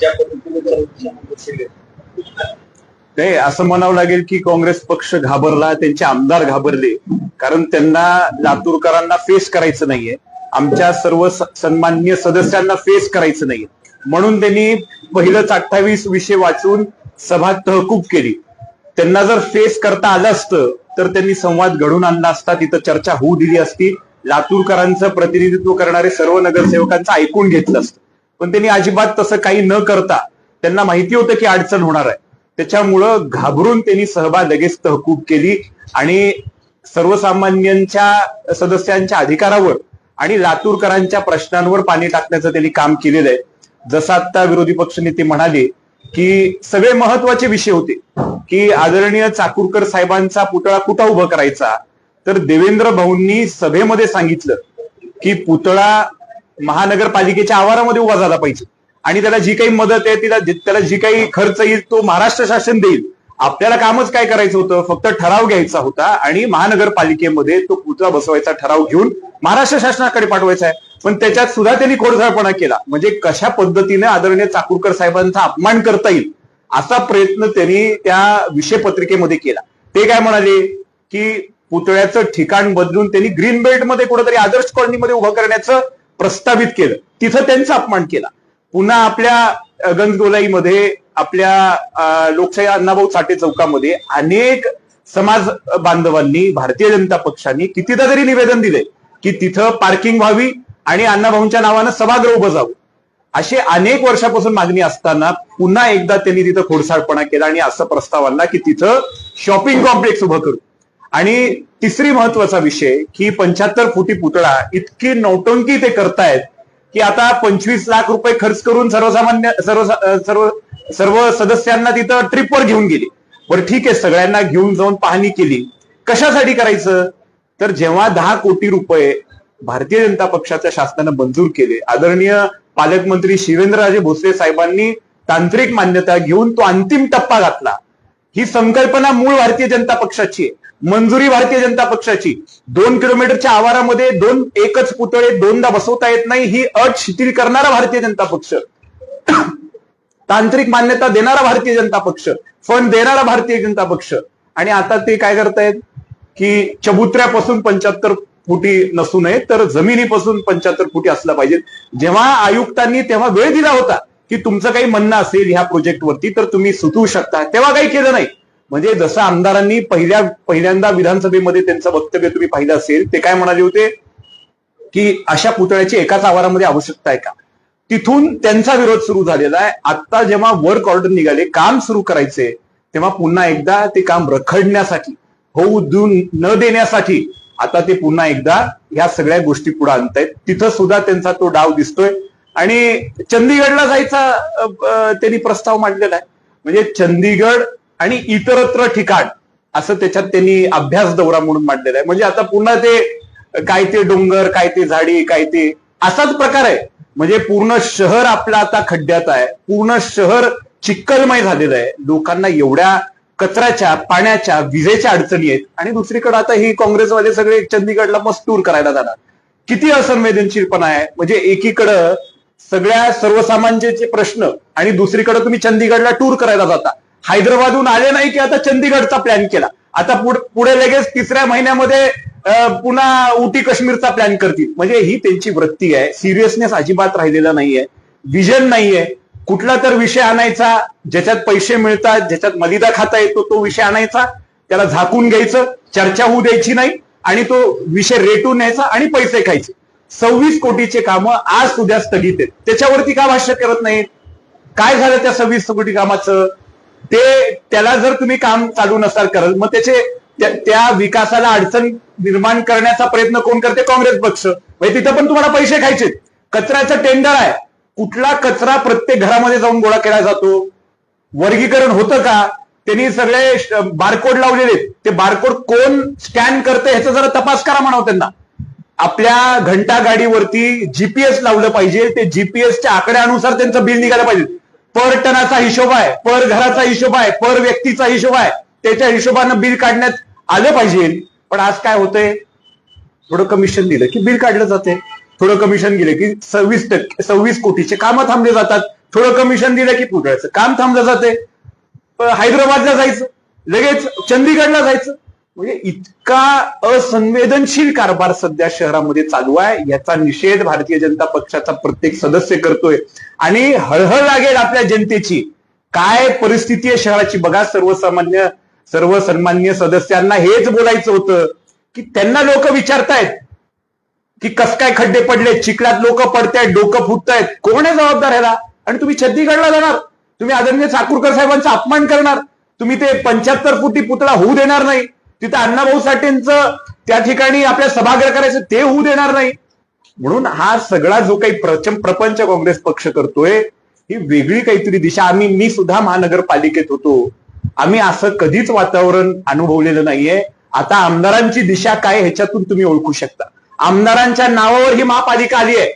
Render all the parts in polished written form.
ज्या पद्धतीने नाही, असं म्हणावं लागेल की काँग्रेस पक्ष घाबरला, त्यांचे आमदार घाबरले, कारण त्यांना लातूरकरांना फेस करायचं नाहीये, आमच्या सर्व सन्माननीय सदस्यांना फेस करायचं नाहीये, म्हणून त्यांनी पहिलंच 28 विषय वाचून सभा तहकूब केली. त्यांना जर फेस करता आलं असतं तर त्यांनी संवाद घडून आणला असता, तिथं चर्चा होऊ दिली असती, लातूरकरांचं प्रतिनिधित्व करणारे सर्व नगरसेवकांचं ऐकून घेतलं असतं. पण त्यांनी अजिबात तसं काही न करता, त्यांना माहिती होतं की अडचण होणार आहे, त्याच्यामुळं घाबरून त्यांनी सभा लगेच तहकूब केली आणि सर्वसामान्यांच्या सदस्यांच्या अधिकारावर आणि लातूरकरांच्या प्रश्नांवर पाणी टाकण्याचं त्यांनी काम केलेलं आहे. जसं आता विरोधी पक्षनेते म्हणाले की सगळे महत्वाचे विषय होते की आदरणीय चाकूरकर साहेबांचा पुतळा कुठं उभा करायचा, तर देवेंद्र भाऊंनी सभेमध्ये सांगितलं की पुतळा महानगरपालिकेच्या आवारामध्ये उभा झाला पाहिजे आणि त्याला जी काही मदत आहे, त्याला जी काही खर्च येईल तो महाराष्ट्र शासन देईल. आपल्याला कामच काय करायचं होतं, फक्त ठराव घ्यायचा होता आणि महानगरपालिकेमध्ये तो पुतळा बसवायचा ठराव घेऊन महाराष्ट्र शासनाकडे पाठवायचा आहे. पण त्याच्यात सुद्धा त्यांनी खोडसाळपणा केला. म्हणजे कशा पद्धतीने आदरणीय चाकूरकर साहेबांचा अपमान करता येईल असा प्रयत्न त्यांनी त्या विषय पत्रिकेमध्ये केला. ते काय म्हणाले की पुतळ्याचं ठिकाण बदलून त्यांनी ग्रीन बेल्टमध्ये कुठेतरी आदर्श कॉलनीमध्ये उभं करण्याचं प्रस्तावित केलं, तिथं त्यांचा अपमान केला. पुन्हा आपल्या गंजगोलाईमध्ये, आपल्या लोकशाही अण्णाभाऊ साठे चौकामध्ये अनेक समाज बांधवांनी, भारतीय जनता पक्षाने कितीदा तरी निवेदन दिले की तिथं पार्किंग व्हावी आणि अण्णाभाऊंच्या नावानं सभागृह उभं जावं. अशी अनेक वर्षापासून मागणी असताना पुन्हा एकदा त्यांनी तिथं खोडसाळपणा केला आणि असं प्रस्ताव आणला की तिथं शॉपिंग कॉम्प्लेक्स उभं करू. आणि तिसरी महत्वाचा विषय की 75 फुटी पुतळा इतकी नौटंकी ते करतायत की आता 25 लाख रुपये खर्च करून सर्व सदस्यांना तिथं ट्रिपवर घेऊन गेले. बरं ठीक आहे, सगळ्यांना घेऊन जाऊन पाहणी केली, कशासाठी करायचं, तर जेव्हा 10 कोटी रुपये भारतीय जनता पक्षाच्या शासनानं मंजूर केले, आदरणीय पालकमंत्री शिवेंद्रराजे भोसले साहेबांनी तांत्रिक मान्यता घेऊन तो अंतिम टप्पा घातला. ही संकल्पना मूळ भारतीय जनता पक्षाची आहे, मंजुरी भारतीय जनता पक्षाची. 2 किलोमीटरच्या आवारामध्ये एकच पुतळे दोनदा बसवता येत नाही ही अट शिथिल करणारा भारतीय जनता पक्ष, तांत्रिक मान्यता देणारा भारतीय जनता पक्ष, फंड देणारा भारतीय जनता पक्ष. आणि आता ते काय करतायत की चबुत्र्यापासून 75 फुटी नसू नये तर जमिनीपासून 75 फुटी असला पाहिजे. जेव्हा आयुक्तांनी तेव्हा वेळ दिला होता की तुमचं काही म्हणणं असेल ह्या प्रोजेक्टवरती तर तुम्ही सुचवू शकता, तेव्हा काही केलं नाही. म्हणजे जसं आमदारांनी पहिल्यांदा विधानसभेमध्ये त्यांचं वक्तव्य तुम्ही पाहिलं असेल, ते काय म्हणाले होते की अशा पुतळ्याची एकाच आवारामध्ये आवश्यकता आहे का, तिथून त्यांचा विरोध सुरू झालेला आहे. आता जेव्हा वर्क ऑर्डर निघाले, काम सुरू करायचे, तेव्हा पुन्हा एकदा ते काम रखडण्यासाठी, होऊ न देण्यासाठी आता ते पुन्हा एकदा ह्या सगळ्या गोष्टी पुढे आणतायत. तिथं सुद्धा त्यांचा तो डाव दिसतोय. आणि चंदीगडला जायचा त्यांनी प्रस्ताव मांडलेला आहे. म्हणजे चंदीगड आणि इतरत्र ठिकाण असं त्याच्यात त्यांनी अभ्यास दौरा म्हणून मांडलेला आहे. म्हणजे आता पुन्हा ते काय ते डोंगर, काय ते झाडी, काय ते असाच प्रकार आहे. म्हणजे पूर्ण शहर आपलं आता खड्ड्यात आहे, पूर्ण शहर चिक्कलमय झालेलं आहे. लोकांना एवढ्या कचऱ्याच्या, पाण्याच्या, विजेच्या अडचणी आहेत आणि दुसरीकडे आता ही काँग्रेसवाले सगळे चंदीगडला मस्त टूर करायला जाणार. किती असंवेदनशीलपणा आहे. म्हणजे एकीकडं सगळ्या सर्वसामान्यांचे प्रश्न आणि दुसरीकडे तुम्ही चंदीगडला टूर करायला जाता. हैदराबादहून आले नाही की आता चंदीगडचा प्लॅन केला, आता पुढे लगेच 3ऱ्या महिन्यामध्ये पुन्हा उटी काश्मीरचा प्लॅन करतील. म्हणजे ही त्यांची वृत्ती आहे. सिरियसनेस अजिबात राहिलेला नाहीये, विजन नाहीये. कुठला तर विषय आणायचा ज्याच्यात पैसे मिळतात, ज्याच्यात मलिदा खाता येतो, तो विषय आणायचा, त्याला झाकून घ्यायचं, चर्चा होऊ द्यायची नाही आणि तो विषय रेटून न्यायचा आणि पैसे खायचे. 26 कोटीचे कामं आज सुद्धा स्थगित आहेत. त्याच्यावरती का भाष्य करत नाहीत? काय झालं त्या 26 कोटी कामाचं? त्याला जर तुम्ही काम चालू नसाल करत, मग त्या विकासाला अडचण निर्माण करण्याचा प्रयत्न कोण करते? काँग्रेस पक्ष. म्हणजे तिथं पण तुम्हाला पैसे खायचे. कचऱ्याचं टेंडर आहे, कुठला कचरा प्रत्येक घरामध्ये जाऊन गोळा केला जातो? वर्गीकरण होतं का? त्यांनी सगळे बारकोड लावलेले, ते बारकोड कोण स्कॅन करते ह्याचा जरा तपास करा म्हणावं त्यांना. आपल्या घंटा गाडीवरती जीपीएस लावलं पाहिजे, ते जीपीएसच्या आकड्यानुसार त्यांचं बिल निघालं पाहिजे. पर टनाचा हिशोब आहे, पर घराचा हिशोब आहे, पर व्यक्तीचा हिशोब आहे, त्याच्या हिशोबानं बिल काढण्यात आलं पाहिजे. पण आज काय होतंय, थोडं कमिशन दिलं की बिल काढलं जाते, थोडं कमिशन गेलं की 26 कोटीचे कामं थांबले जातात. थोडं कमिशन दिलं की पुतळ्याचं काम थांबलं जाते, हैदराबादला जायचं, लगेच चंदीगडला जायचं. म्हणजे इतका असंवेदनशील कारभार सध्या शहरामध्ये चालू आहे. याचा निषेध भारतीय जनता पक्षाचा प्रत्येक सदस्य करतोय. आणि हळहळ लागेल आपल्या जनतेची. काय परिस्थिती आहे शहराची बघा. सर्व सन्मान्य सदस्यांना हेच बोलायचं होतं की त्यांना लोक विचारतायत की कस काय खड्डे पडले, चिखलात लोक पडतायत, डोकं फुटतायत, कोण आहे जबाबदार ह्याला? आणि तुम्ही छत्तीसगडला जाणार, तुम्ही आदरणीय चाकूरकर साहेबांचा अपमान करणार, तुम्ही ते 75 फुटी पुतळा होऊ देणार नाही, तिथं अण्णाभाऊ साठेंचं त्या ठिकाणी आपल्या सभागृह करायचं ते होऊ देणार नाही. म्हणून हा सगळा जो काही प्रपंच काँग्रेस पक्ष करतोय ही वेगळी काहीतरी दिशा. मी सुद्धा महानगरपालिकेत होतो, आम्ही असं कधीच वातावरण अनुभवलेलं नाहीये. आता आमदारांची दिशा काय ह्याच्यातून तुम्ही ओळखू शकता. आमदारांच्या नावावर ही महापालिका आली आहे.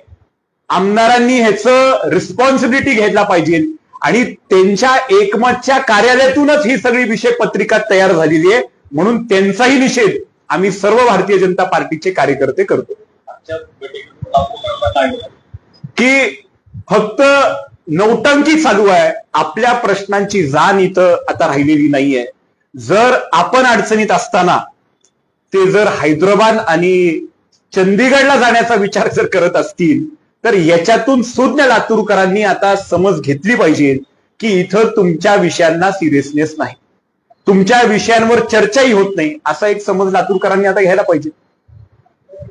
आमदारांनी ह्याचं रिस्पॉन्सिबिलिटी घ्यायला पाहिजे आणि त्यांच्या एकमतच्या कार्यालयातूनच ही सगळी विषय पत्रिका तयार झालेली आहे. म्हणून त्यांचाही निषेध आम्ही सर्व भारतीय जनता पार्टीचे कार्यकर्ते करतो. की फक्त नौटंकी चालू आहे, आपल्या प्रश्नांची जाण इथं आता राहिलेली नाहीये. जर आपण अडचणीत असताना ते जर हैदराबाद आणि चंदीगडला जाण्याचा विचार जर करत असतील तर याच्यातून सुज्ञ लातूरकरांनी आता समज घेतली पाहिजे की इथं तुमच्या विषयांना सिरियसनेस नाही, तुमच्या विषयांवर चर्चाही होत नाही, असा एक समज लातूरकरांनी आता घ्यायला पाहिजे.